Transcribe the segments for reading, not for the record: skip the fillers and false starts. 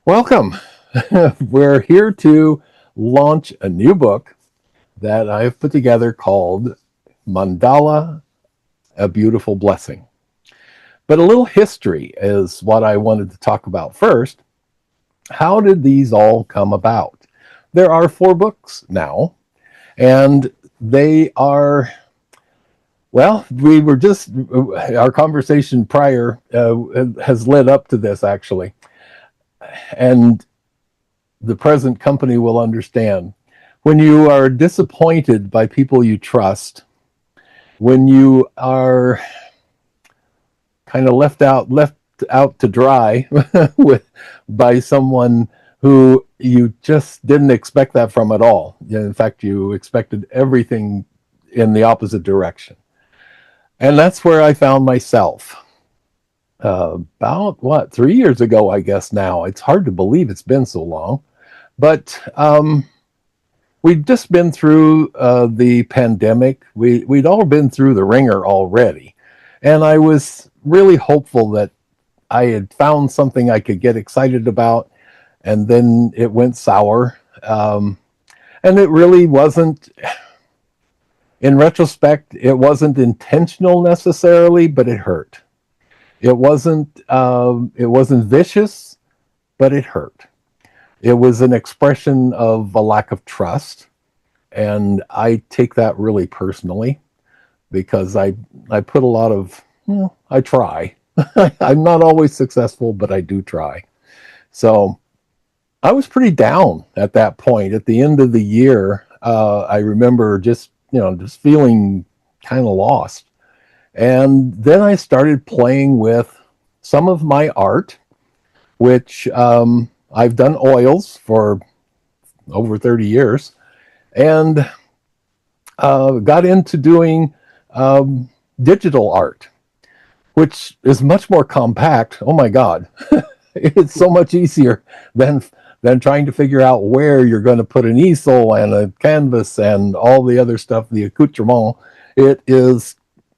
Welcome. We're here to launch a new book that I've put together called Mandala, a Beautiful Blessing. But a little history is what I wanted to talk about first. How did these all come about? There are four books now, and they are, well, we were just, our conversation prior has led up to this actually. And the present company will understand. When you are disappointed by people you trust, when you are kind of left out to dry with by someone who you just didn't expect that from at all. In fact, you expected everything in the opposite direction. And that's where I found myself. About what, 3 years ago, I guess now. It's hard to believe it's been so long. But we'd just been through the pandemic. We'd all been through the ringer already. And I was really hopeful that I had found something I could get excited about. And then it went sour. And it really wasn't, in retrospect, it wasn't intentional necessarily, but it hurt. It wasn't vicious, but it hurt. It was an expression of a lack of trust, and I take that really personally because I put a lot of, well, I try. I'm not always successful, but I do try. So I was pretty down at that point. At the end of the year, I remember just feeling kind of lost. And then I started playing with some of my art, which I've done oils for over 30 years, and got into doing digital art, which is much more compact. Oh my God, it's so much easier than trying to figure out where you're going to put an easel and a canvas and all the other stuff, the accoutrement. It is,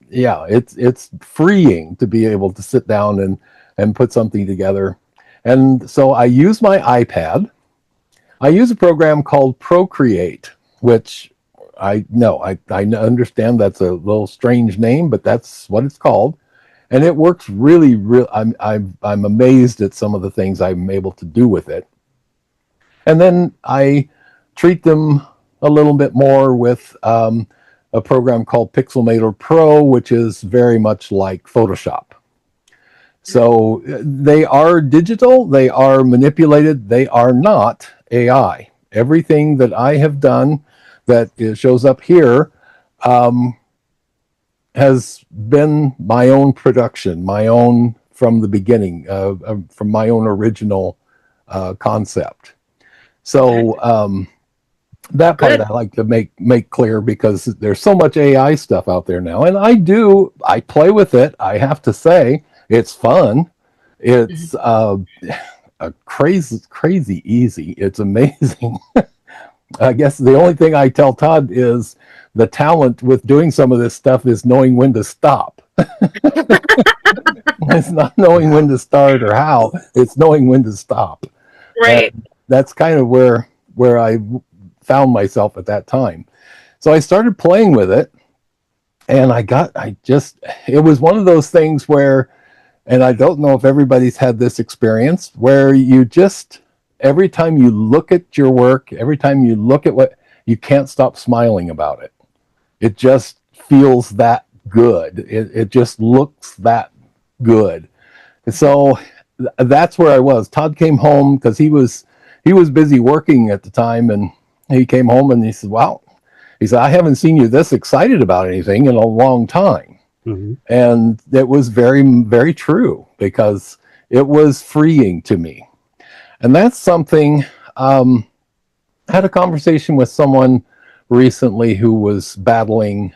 yeah, it's freeing to be able to sit down and put something together. And so I use my iPad. I use a program called Procreate, which I know I understand that's a little strange name, but that's what it's called, and it works really. I'm amazed at some of the things I'm able to do with it. And then I treat them a little bit more with a program called Pixelmator Pro, which is very much like Photoshop. So they are digital, they are manipulated, they are not AI. Everything that I have done that shows up here um, has been my own production, my own from the beginning, from my own original concept. So that part Good. I like to make clear because there's so much AI stuff out there now, and I play with it. I have to say, it's fun. Mhm. It's a crazy easy. It's amazing. I guess the only thing I tell Todd is the talent with doing some of this stuff is knowing when to stop. It's not knowing when to start or how. It's knowing when to stop, Right. and that's kind of where I found myself at that time. So I started playing with it, and it was one of those things where, and I don't know if everybody's had this experience, where you just, every time you look at your work, every time you look at what, you can't stop smiling about it. It just feels that good. It just looks that good. So that's where I was. Todd came home because he was busy working at the time, and he came home and he said, "Wow," he said, "I haven't seen you this excited about anything in a long time." Hmm. And it was very true because it was freeing to me. And that's something. I had a conversation with someone recently who was battling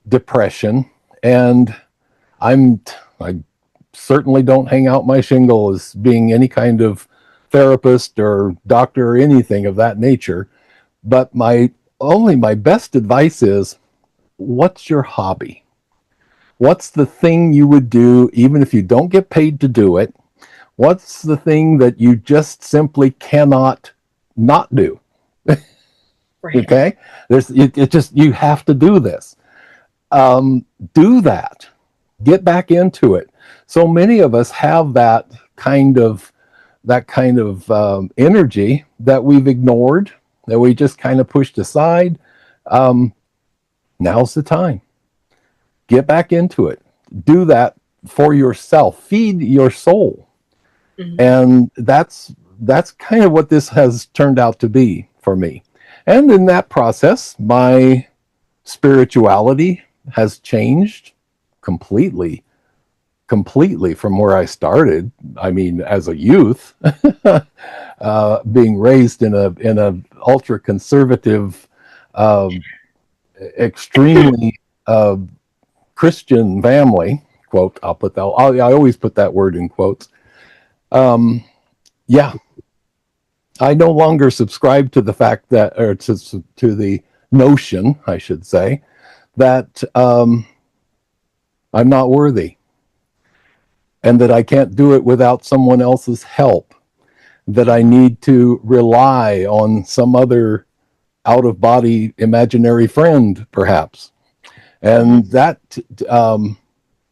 depression, and I'm I certainly don't hang out my shingle as being any kind of therapist or doctor or anything of that nature. But my best advice is, what's your hobby? What's the thing you would do even if you don't get paid to do it? What's the thing that you just simply cannot not do? Right. Okay, it just, you have to do this. Do that. Get back into it. So many of us have that kind of energy that we've ignored, that we just kind of pushed aside. Um, Now's the time. Get back into it. Do that for yourself. Feed your soul. Mm-hmm. And that's kind of what this has turned out to be for me. And in that process, my spirituality has changed completely, completely from where I started. I mean, as a youth, being raised in a ultra conservative, uh, extremely Christian family. Quote. I'll put that. I always put that word in quotes. Um, yeah, I no longer subscribe to the fact that, or to the notion, I should say, that I'm not worthy, and that I can't do it without someone else's help, that I need to rely on some other out of body imaginary friend, perhaps. Mm-hmm. And that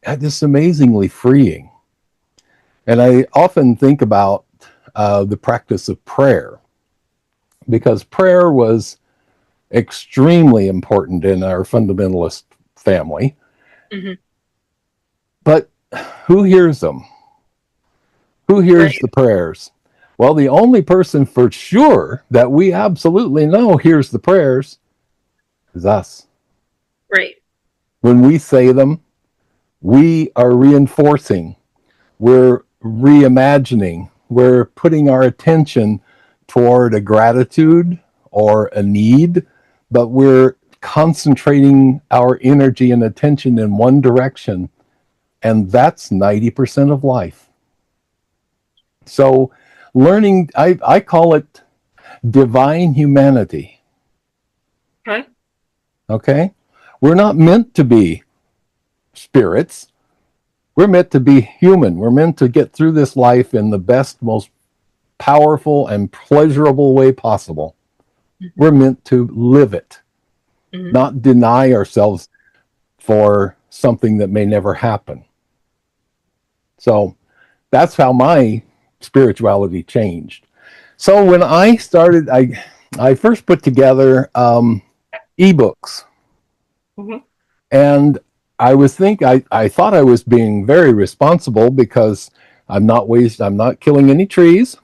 is amazingly freeing. And I often think about the practice of prayer, because prayer was extremely important in our fundamentalist family. Mm-hmm. But who hears them? Who hears Right. the prayers? Well, the only person for sure that we absolutely know hears the prayers is us. Right. When we say them, we are reinforcing, we're reimagining, we're putting our attention toward a gratitude or a need, but we're concentrating our energy and attention in one direction. And that's 90% of life. So, learning, I call it divine humanity. Okay. Okay? We're not meant to be spirits. We're meant to be human. We're meant to get through this life in the best, most powerful, and pleasurable way possible. Mm-hmm. We're meant to live it, Mm-hmm. not deny ourselves for something that may never happen. So that's how my spirituality changed. So when I started, I first put together ebooks, Mm-hmm. and I thought I was being very responsible, because I'm not killing any trees.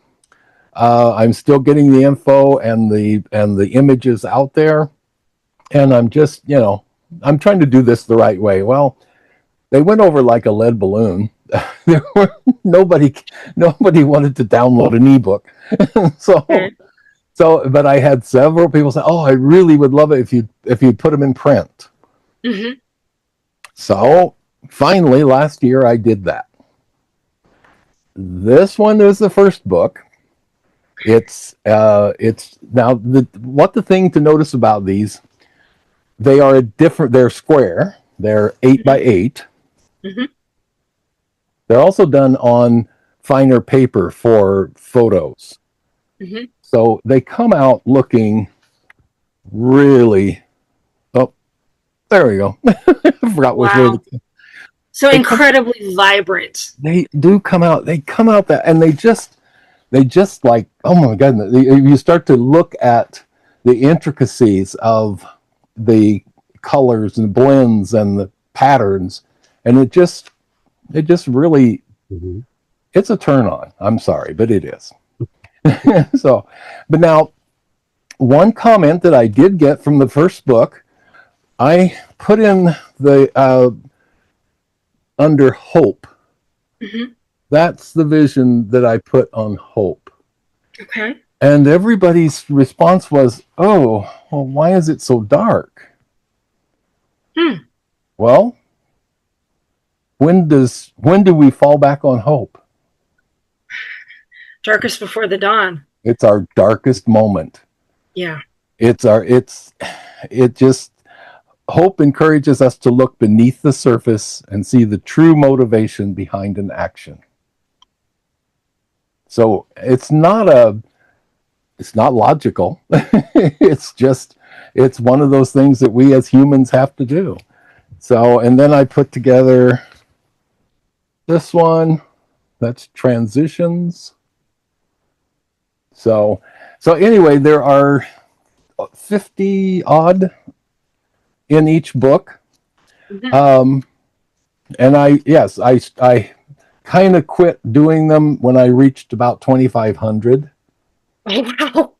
I'm still getting the info and the images out there, and I'm just, I'm trying to do this the right way. Well, they went over like a lead balloon. There were, nobody nobody wanted to download an ebook. so Okay. but I had several people say, "Oh, I really would love it if you put them in print." Mm-hmm. So finally, last year I did that. This one is the first book. It's now the thing to notice about these, they are a different. They're square. They're 8 by 8. Mm-hmm. They're also done on finer paper for photos. Mm-hmm. So they come out looking really. Oh, there we go. I forgot which way Wow. So they come. incredibly vibrant. They do come out. They come out that, and they just like, oh my goodness. You start to look at the intricacies of the colors and blends and the patterns, and it just really, it's a turn on. I'm sorry, but it is. So, but now, one comment that I did get from the first book, I put in the under hope. Mm-hmm. That's the vision that I put on hope. Okay. And everybody's response was, "Oh, well, why is it so dark?" Hmm. Well, when do we fall back on hope? Darkest before the dawn. It's our darkest moment. Yeah. It just, hope encourages us to look beneath the surface and see the true motivation behind an action. So it's not logical. It's one of those things that we as humans have to do. So, and then I put together this one. That's transitions. So anyway, there are 50 odd in each book. Mhm. And I kind of quit doing them when I reached about 2,500. Oh, wow.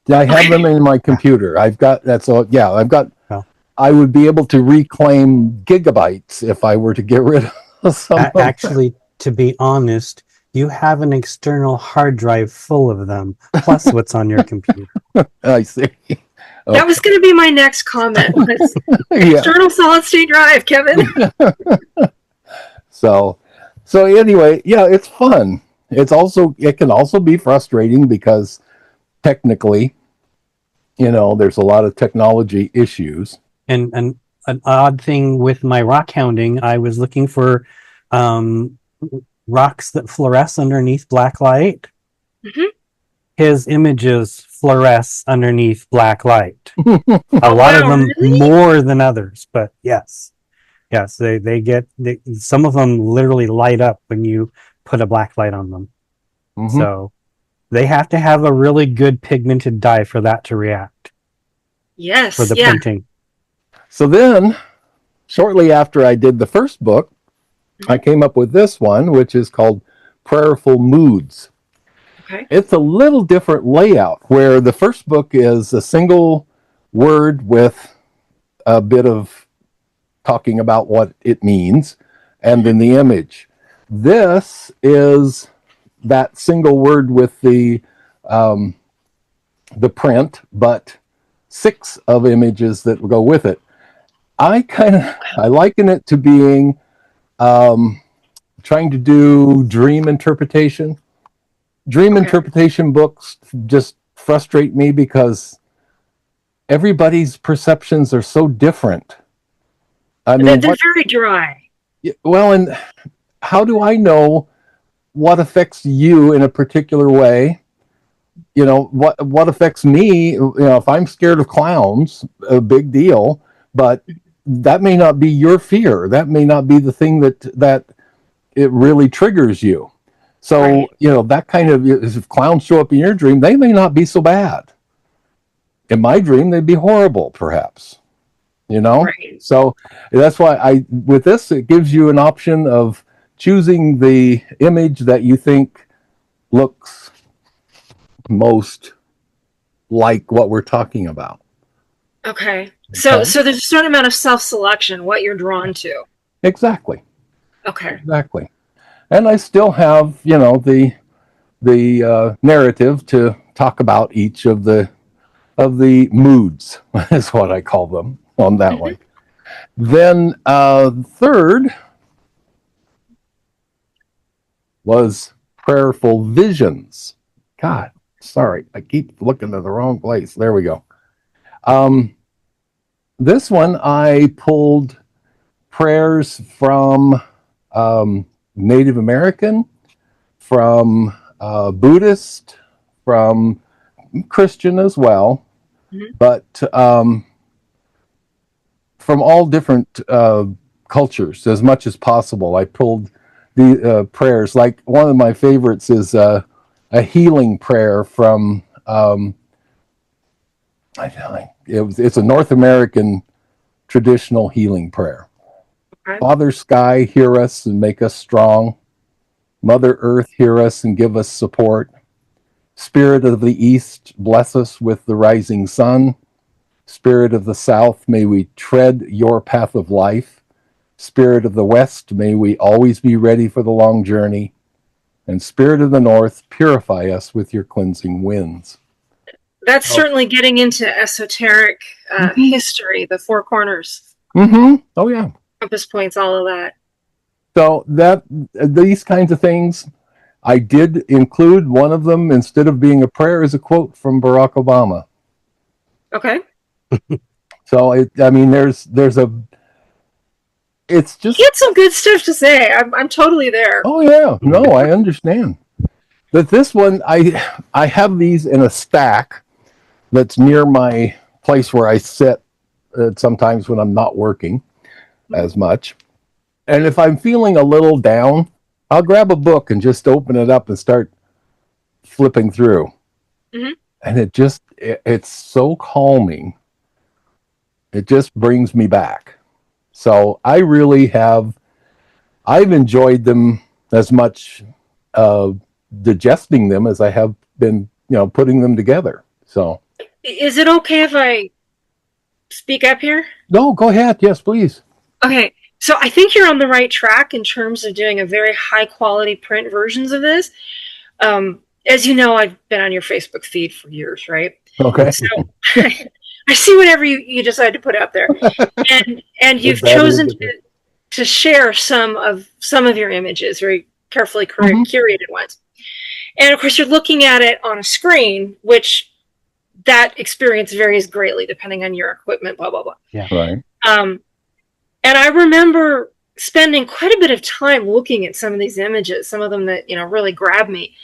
I have them Okay. in my computer. I've got that's all. Yeah, I've got. Well, I would be able to reclaim gigabytes if I were to get rid of some of them. actually, to be honest, you have an external hard drive full of them, plus what's on your computer. I see. That Okay. was going to be my next comment. Was Yeah. external solid state drive, Kevin. So, so anyway, yeah, it's fun. It can also be frustrating because technically, there's a lot of technology issues. And an odd thing with my rock hounding, I was looking for um, rocks that fluoresce underneath black light. Mhm. His images fluoresce underneath black light. A Oh, lot of wow, them really? more than others, but yes, some of them literally light up when you put a black light on them. Mm-hmm. So they have to have a really good pigmented dye for that to react for Yes, the yeah. printing. So then, shortly after I did the first book, I came up with this one, which is called Prayerful Moods. Okay. It's a little different layout where the first book is a single word with a bit of talking about what it means and then the image. This is that single word with the print, but 6 of images that go with it. I liken it to being trying to do dream interpretation. Dream Okay. interpretation books just frustrate me because everybody's perceptions are so different. I They're mean, very dry. well, and how do I know what affects you in a particular way? What affects me, if I'm scared of clowns, a big deal, but that may not be your fear. That may not be the thing that it really triggers you. So, Right. that kind of, if clowns show up in your dream, they may not be so bad. In my dream, they'd be horrible, perhaps. Right. So that's why with this, it gives you an option of choosing the image that you think looks most like what we're talking about. Okay. So Okay. so there's a certain amount of self-selection, what you're drawn to. Exactly. Okay. Exactly. And I still have, the narrative to talk about each of the moods is what I call them on that Mhm. one. Then third was prayerful visions. God, sorry, I keep looking to the wrong place. There we go. Um, this one I pulled prayers from Native American, from Buddhist, from Christian as well, Mhm. but from all different cultures as much as possible. I pulled the prayers. Like one of my favorites is a healing prayer from. It's a North American traditional healing prayer. Okay. Father Sky, hear us and make us strong. Mother Earth, hear us and give us support. Spirit of the East, bless us with the rising sun. Spirit of the South, may we tread your path of life. Spirit of the West, may we always be ready for the long journey. And Spirit of the North, purify us with your cleansing winds. That's Oh. certainly getting into esoteric history, the four corners, Oh, yeah. compass points, all of that. So these kinds of things, I did include one of them instead of being a prayer is a quote from Barack Obama. Okay. So it's He just, had some good stuff to say. I'm totally there. oh yeah, no, I understand. But this one, I have these in a stack that's near my place where I sit sometimes when I'm not working as much. And if I'm feeling a little down, I'll grab a book and just open it up and start flipping through. Mhm. And it's so calming. It just brings me back. So I've enjoyed them as much digesting them as I have been, putting them together. So, Is it okay if I speak up here? no, go ahead. Yes, please. Okay, so I think you're on the right track in terms of doing a very high quality print versions of this. As you know, I've been on your Facebook feed for years, right? Okay. So I see whatever you decide to put out there, and Good, you've bad, or chosen indifferent. to share some of your images, very carefully Mhm. curated ones. And of course, you're looking at it on a screen, which that experience varies greatly depending on your equipment. Blah blah blah. Right. Um, and I remember spending quite a bit of time looking at some of these images, some of them that really grabbed me,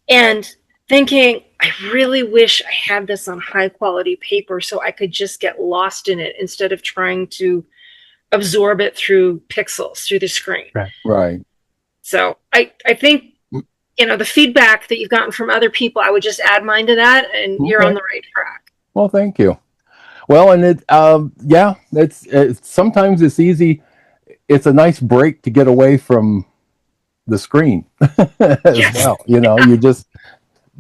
and thinking, I really wish I had this on high quality paper so I could just get lost in it instead of trying to absorb it through pixels through the screen. Right. So I think the feedback that you've gotten from other people, I would just add mine to that, and you're on Okay. the right track. Well, thank you. Well, and it's sometimes it's easy. It's a nice break to get away from the screen as Yes. well. You just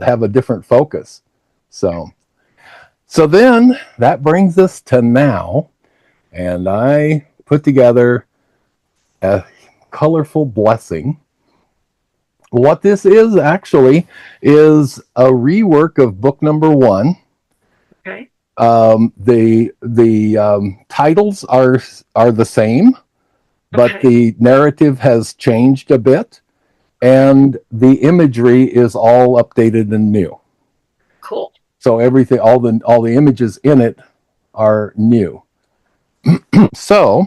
have a different focus. So then that brings us to now, and I put together a colorful blessing. What this is actually is a rework of book number 1. Okay. The titles are the same, but Okay. the narrative has changed a bit, and the imagery is all updated and new. Cool. So everything, all the images in it are new. So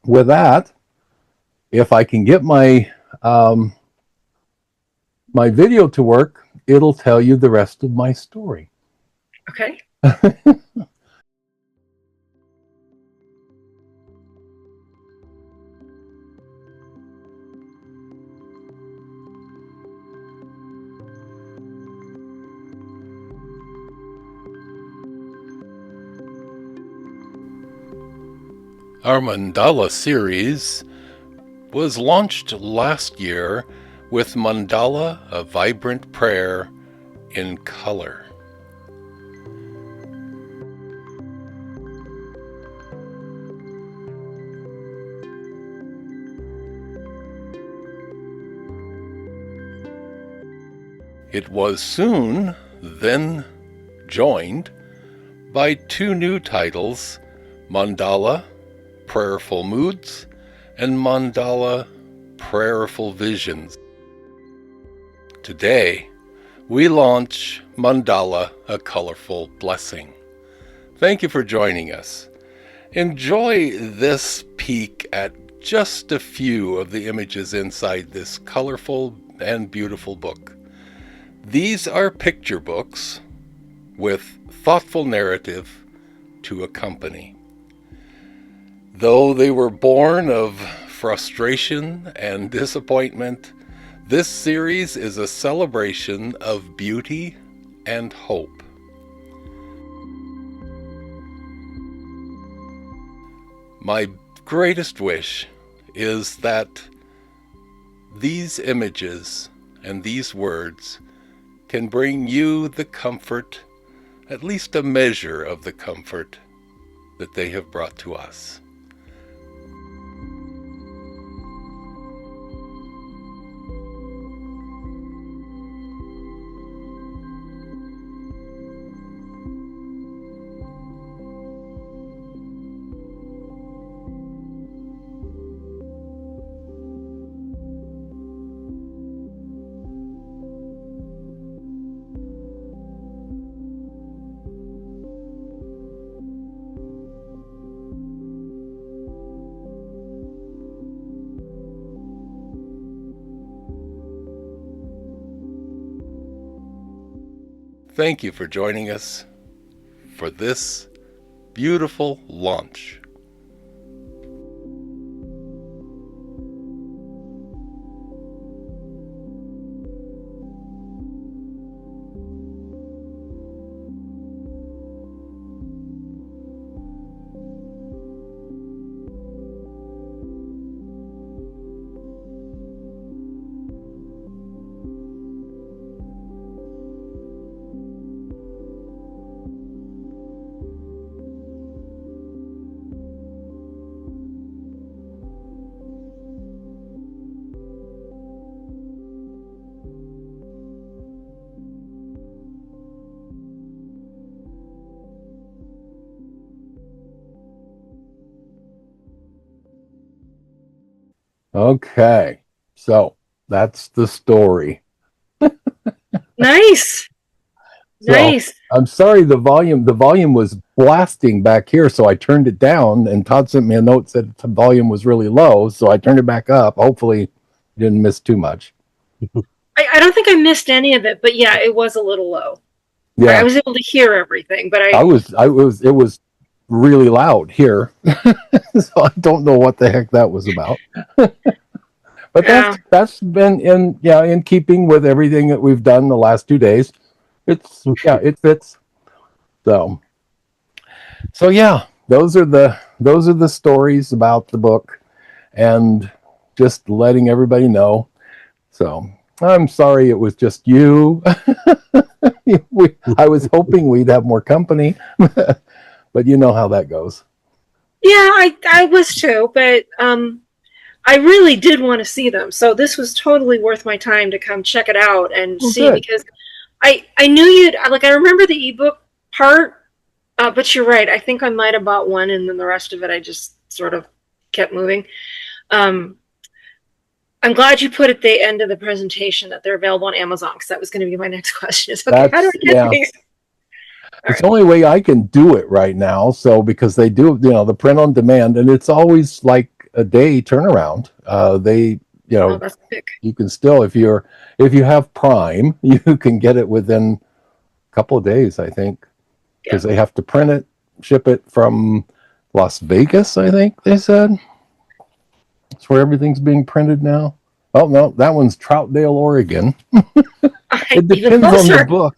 with that, if I can get my video to work, it'll tell you the rest of my story. Okay. Our Mandala series was launched last year with Mandala, a vibrant prayer in color. It was soon then joined by 2 new titles, Mandala, Prayerful Moods, and Mandala, Prayerful Visions. Today, we launch Mandala, a Colorful Blessing. Thank you for joining us. Enjoy this peek at just a few of the images inside this colorful and beautiful book. These are picture books with thoughtful narrative to accompany. Though they were born of frustration and disappointment, this series is a celebration of beauty and hope. My greatest wish is that these images and these words can bring you the comfort, at least a measure of the comfort that they have brought to us. Thank you for joining us for this beautiful launch. Okay, so that's the story. Nice. So Nice. I'm sorry, the volume was blasting back here, so I turned it down, and Todd sent me a note said the volume was really low, so I turned it back up. Hopefully didn't miss too much. I don't think I missed any of it, but yeah, it was a little low. I Yeah, was able to hear everything, but it was really loud here. So I don't know what the heck that was about. But yeah. that's been in keeping with everything that we've done the last 2 days. It fits. So yeah, those are the stories about the book, and just letting everybody know. So I'm sorry it was just you. I was hoping we'd have more company, but you know how that goes. Yeah, I was too, but I really did want to see them. So this was totally worth my time to come check it out and Well, see, good. because I knew you'd like, I remember the ebook part, but you're right. I think I might have bought one, and then the rest of it I just sort of kept moving. Um, I'm glad you put at the end of the presentation that they're available on Amazon, because that was going to be my next question. Is okay, how do That's I get these? It's the only way I can do it right now. So because they do, the print on demand, and it's always like a day turnaround. Oh, that's quick. You can still, if you have Prime, you can get it within a couple of days, I think, Yeah. because they have to print it, ship it from Las Vegas. I think they said that's where everything's being printed now. Oh no, that one's Troutdale, Oregon. It Even depends on the closer. book.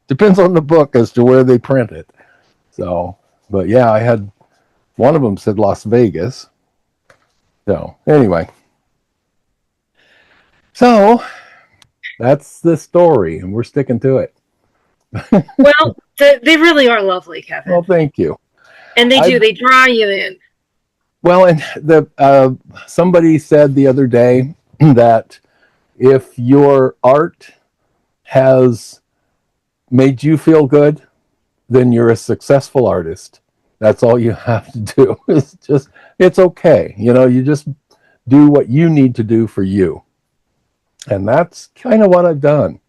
Depends on the book as to where they print it. So, but yeah, I had one of them said Las Vegas. So anyway, so that's the story, and we're sticking to it. Well, they really are lovely, Kevin, Well, thank you. and I they draw you in. Well, and the somebody said the other day that if your art has made you feel good, then you're a successful artist. That's all you have to do. It's okay. You just do what you need to do for you. And that's kind of what I've done.